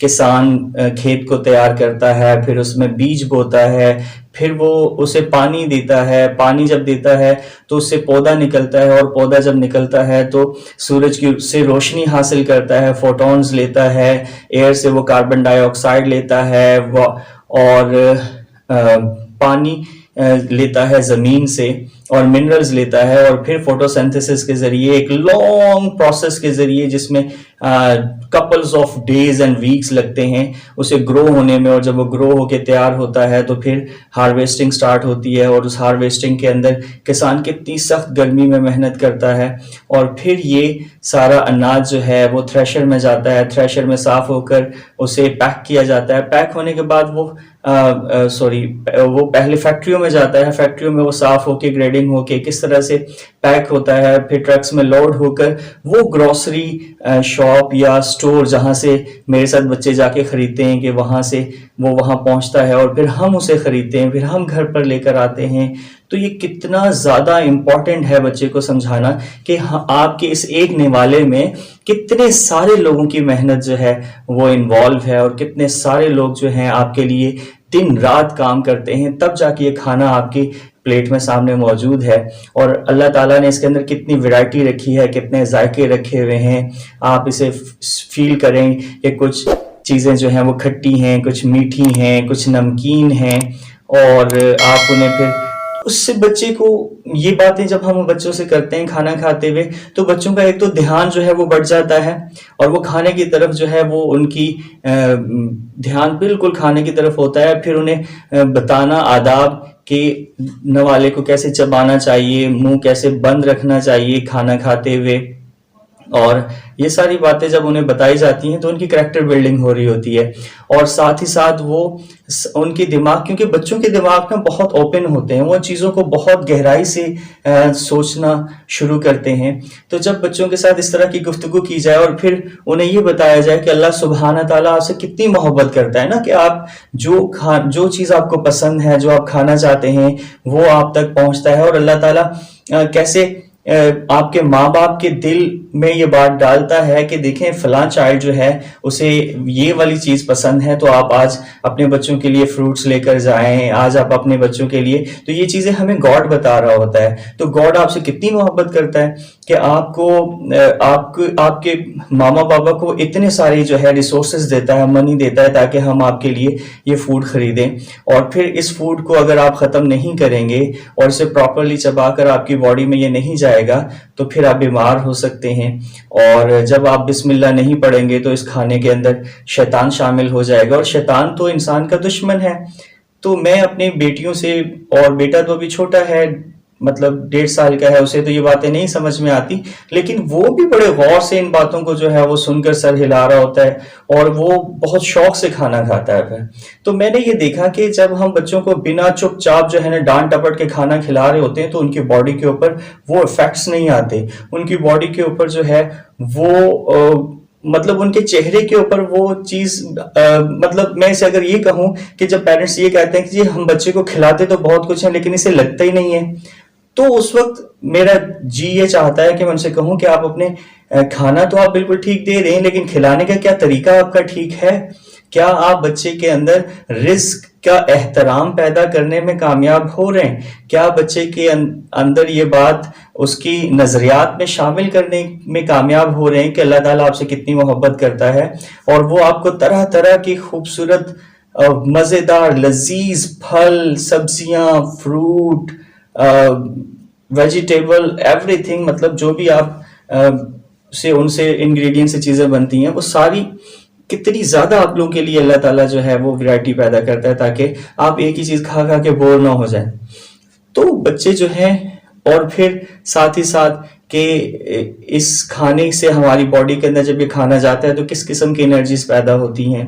کسان کھیت کو تیار کرتا ہے، پھر اس میں بیج بوتا ہے، پھر وہ اسے پانی دیتا ہے، پانی جب دیتا ہے تو اس سے پودا نکلتا ہے، اور پودا جب نکلتا ہے تو سورج کی سے روشنی حاصل کرتا ہے، فوٹونز لیتا ہے، ایئر سے وہ کاربن ڈائی آکسائڈ لیتا ہے، اور پانی لیتا ہے زمین سے، اور منرلز لیتا ہے، اور پھر فوٹو سینتھسس کے ذریعے ایک لانگ پروسیس کے ذریعے جس میں couples of days and weeks لگتے ہیں اسے گرو ہونے میں، اور جب وہ گرو ہو کے تیار ہوتا ہے تو پھر ہارویسٹنگ سٹارٹ ہوتی ہے، اور اس ہارویسٹنگ کے اندر کسان کتنی سخت گرمی میں محنت کرتا ہے، اور پھر یہ سارا اناج جو ہے وہ تھریشر میں جاتا ہے، تھریشر میں صاف ہو کر اسے پیک کیا جاتا ہے، پیک ہونے کے بعد وہ پہلے فیکٹریوں میں جاتا ہے، فیکٹریوں میں وہ صاف ہو کے گریڈنگ ہو کے کس طرح سے پیک ہوتا ہے، پھر ٹرکس میں لوڈ ہو کر وہ گروسری شاپ یا سٹور جہاں سے میرے ساتھ بچے جا کے خریدتے ہیں کہ وہاں سے وہ وہاں پہنچتا ہے، اور پھر ہم اسے خریدتے ہیں، پھر ہم گھر پر لے کر آتے ہیں۔ تو یہ کتنا زیادہ امپورٹنٹ ہے بچے کو سمجھانا کہ آپ کے اس ایک نوالے میں کتنے سارے لوگوں کی محنت جو ہے وہ انوالو ہے، اور کتنے سارے لوگ جو ہیں آپ کے لیے دن رات کام کرتے ہیں، تب جا کے یہ کھانا آپ کی پلیٹ میں سامنے موجود ہے۔ اور اللہ تعالیٰ نے اس کے اندر کتنی ویرائٹی رکھی ہے، کتنے ذائقے رکھے ہوئے ہیں، آپ اسے فیل کریں کہ کچھ چیزیں جو ہیں وہ کھٹی ہیں، کچھ میٹھی ہیں، کچھ نمکین ہیں، اور آپ انہیں پھر اس سے بچے کو یہ باتیں جب ہم بچوں سے کرتے ہیں کھانا کھاتے ہوئے تو بچوں کا ایک تو دھیان جو ہے وہ بڑھ جاتا ہے، اور وہ کھانے کی طرف جو ہے وہ ان کی دھیان بالکل کھانے کی طرف ہوتا ہے، پھر انہیں بتانا آداب کہ نوالے کو کیسے چبانا چاہیے، منہ کیسے بند رکھنا چاہیے کھانا کھاتے ہوئے، اور یہ ساری باتیں جب انہیں بتائی جاتی ہیں تو ان کی کریکٹر بلڈنگ ہو رہی ہوتی ہے، اور ساتھ ہی ساتھ وہ ان کی دماغ، کیونکہ بچوں کے دماغ میں بہت اوپن ہوتے ہیں، وہ چیزوں کو بہت گہرائی سے سوچنا شروع کرتے ہیں، تو جب بچوں کے ساتھ اس طرح کی گفتگو کی جائے اور پھر انہیں یہ بتایا جائے کہ اللہ سبحانہ تعالیٰ آپ سے کتنی محبت کرتا ہے نا، کہ آپ جو چیز آپ کو پسند ہے، جو آپ کھانا چاہتے ہیں وہ آپ تک پہنچتا ہے، اور اللہ تعالیٰ کیسے آپ کے ماں باپ کے دل میں یہ بات ڈالتا ہے کہ دیکھیں فلاں چائلڈ جو ہے اسے یہ والی چیز پسند ہے، تو آپ آج اپنے بچوں کے لیے فروٹس لے کر جائیں، آج آپ اپنے بچوں کے لیے، تو یہ چیزیں ہمیں گاڈ بتا رہا ہوتا ہے، تو گاڈ آپ سے کتنی محبت کرتا ہے کہ آپ کے ماما بابا کو اتنے سارے جو ہے ریسورسز دیتا ہے، منی دیتا ہے تاکہ ہم آپ کے لیے یہ فوڈ خریدیں، اور پھر اس فوڈ کو اگر آپ ختم نہیں کریں گے اور اسے پراپرلی چبا کر آپ کی باڈی میں یہ نہیں جائے گا تو پھر آپ بیمار ہو سکتے ہیں، اور جب آپ بسم اللہ نہیں پڑھیں گے تو اس کھانے کے اندر شیطان شامل ہو جائے گا، اور شیطان تو انسان کا دشمن ہے۔ تو میں اپنی بیٹیوں سے، اور بیٹا تو ابھی چھوٹا ہے، مطلب 1.5 سال کا ہے، اسے تو یہ باتیں نہیں سمجھ میں آتی، لیکن وہ بھی بڑے غور سے ان باتوں کو جو ہے وہ سن کر سر ہلا رہا ہوتا ہے، اور وہ بہت شوق سے کھانا کھاتا ہے پھر۔ تو میں نے یہ دیکھا کہ جب ہم بچوں کو بنا چپ چاپ جو ہے نا ڈانٹ ٹپٹ کے کھانا کھلا رہے ہوتے ہیں تو ان کی باڈی کے اوپر وہ افیکٹس نہیں آتے، ان کی باڈی کے اوپر جو ہے وہ مطلب ان کے چہرے کے اوپر وہ چیز، مطلب میں اسے اگر یہ کہوں کہ جب پیرنٹس یہ کہتے ہیں کہ جی ہم بچے کو کھلاتے تو بہت کچھ ہے لیکن اسے لگتا ہی نہیں ہے، تو اس وقت میرا جی یہ چاہتا ہے کہ میں ان سے کہوں کہ آپ اپنے کھانا تو آپ بالکل ٹھیک دے رہے ہیں، لیکن کھلانے کا کیا طریقہ آپ کا ٹھیک ہے؟ کیا آپ بچے کے اندر رزق کا احترام پیدا کرنے میں کامیاب ہو رہے ہیں؟ کیا بچے کے اندر یہ بات اس کی نظریات میں شامل کرنے میں کامیاب ہو رہے ہیں کہ اللہ تعالیٰ آپ سے کتنی محبت کرتا ہے، اور وہ آپ کو طرح طرح کی خوبصورت مزیدار لذیذ پھل، سبزیاں، فروٹ، ویجیٹیبل، ایوری تھنگ، مطلب جو بھی آپ ان سے انگریڈینٹ سے چیزیں بنتی ہیں وہ ساری کتنی زیادہ آپ لوگوں کے لیے اللہ تعالیٰ جو ہے وہ ویرائٹی پیدا کرتا ہے تاکہ آپ ایک ہی چیز کھا کھا کے بور نہ ہو جائیں۔ تو بچے جو ہیں، اور پھر ساتھ ہی ساتھ کہ اس کھانے سے ہماری باڈی کے اندر جب یہ کھانا جاتا ہے تو کس قسم کی انرجیز پیدا ہوتی ہیں،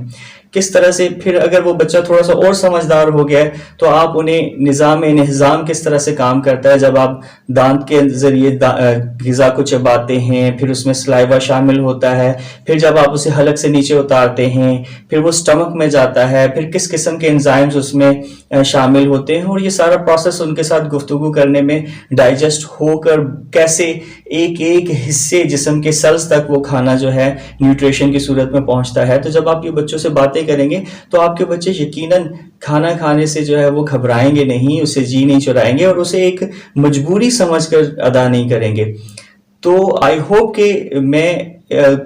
کس طرح سے پھر اگر وہ بچہ تھوڑا سا اور سمجھدار ہو گیا ہے تو آپ انہیں نظام انہضام کس طرح سے کام کرتا ہے جب آپ دانت کے ذریعے غذا کو چباتے ہیں، پھر اس میں سلائیوا شامل ہوتا ہے، پھر جب آپ اسے حلق سے نیچے اتارتے ہیں پھر وہ سٹمک میں جاتا ہے، پھر کس قسم کے انزائمز اس میں شامل ہوتے ہیں، اور یہ سارا پروسیس ان کے ساتھ گفتگو کرنے میں ڈائجسٹ ہو کر کیسے ایک ایک حصے جسم کے سیلز تک وہ کھانا جو ہے نیوٹریشن کی صورت میں پہنچتا ہے. تو جب آپ یہ بچوں سے باتیں کریں گے تو آپ کے بچے یقیناً کھانا کھانے سے جو ہے وہ گھبرائیں گے نہیں، اسے جی نہیں چرائیں گے اور اسے ایک مجبوری سمجھ کر ادا نہیں کریں گے. تو آئی ہوپ کہ میں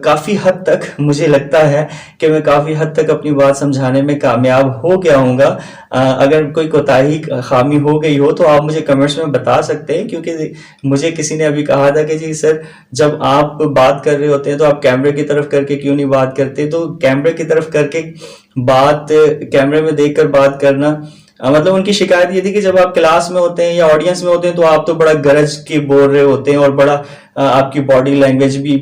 کافی حد تک مجھے لگتا ہے کہ میں کافی حد تک اپنی بات سمجھانے میں کامیاب ہو گیا ہوں گا. اگر کوئی کوتاہی خامی ہو گئی ہو تو آپ مجھے کمنٹس میں بتا سکتے ہیں، کیونکہ مجھے کسی نے ابھی کہا تھا کہ جی سر جب آپ بات کر رہے ہوتے ہیں تو آپ کیمرے کی طرف کر کے کیوں نہیں بات کرتے؟ تو کیمرے کی طرف کر کے بات، کیمرے میں دیکھ کر بات کرنا، مطلب ان کی شکایت یہ تھی کہ جب آپ کلاس میں ہوتے ہیں یا آڈینس میں ہوتے ہیں تو آپ تو بڑا گرج کے بول رہے ہوتے ہیں اور بڑا آپ کی باڈی لینگویج بھی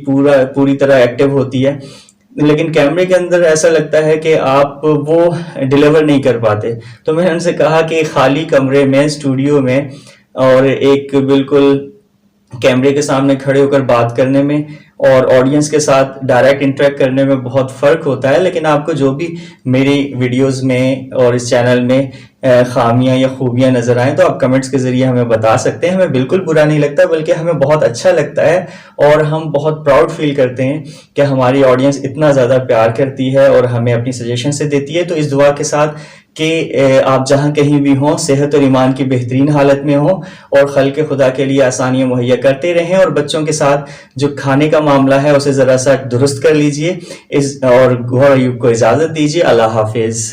پوری طرح ایکٹیو ہوتی ہے، لیکن کیمرے کے اندر ایسا لگتا ہے کہ آپ وہ ڈیلیور نہیں کر پاتے. تو میں نے ان سے کہا کہ خالی کمرے میں، اسٹوڈیو میں، اور ایک بالکل کیمرے کے سامنے کھڑے ہو کر بات کرنے میں اور آڈینس کے ساتھ ڈائریکٹ انٹریکٹ کرنے میں بہت فرق ہوتا ہے. لیکن آپ کو جو بھی میری ویڈیوز میں اور اس چینل میں خامیاں یا خوبیاں نظر آئیں تو آپ کمنٹس کے ذریعے ہمیں بتا سکتے ہیں. ہمیں بالکل برا نہیں لگتا، بلکہ ہمیں بہت اچھا لگتا ہے اور ہم بہت پراؤڈ فیل کرتے ہیں کہ ہماری آڈینس اتنا زیادہ پیار کرتی ہے اور ہمیں اپنی سجیشن سے دیتی ہے. تو اس دعا کے ساتھ کہ آپ جہاں کہیں بھی ہوں صحت اور ایمان کی بہترین حالت میں ہوں اور خلق خدا کے لیے آسانیاں مہیا کرتے رہیں، اور بچوں کے ساتھ جو کھانے کا معاملہ ہے اسے ذرا سا درست کر لیجئے اور گوہر ایوب کو اجازت دیجیے. اللہ حافظ.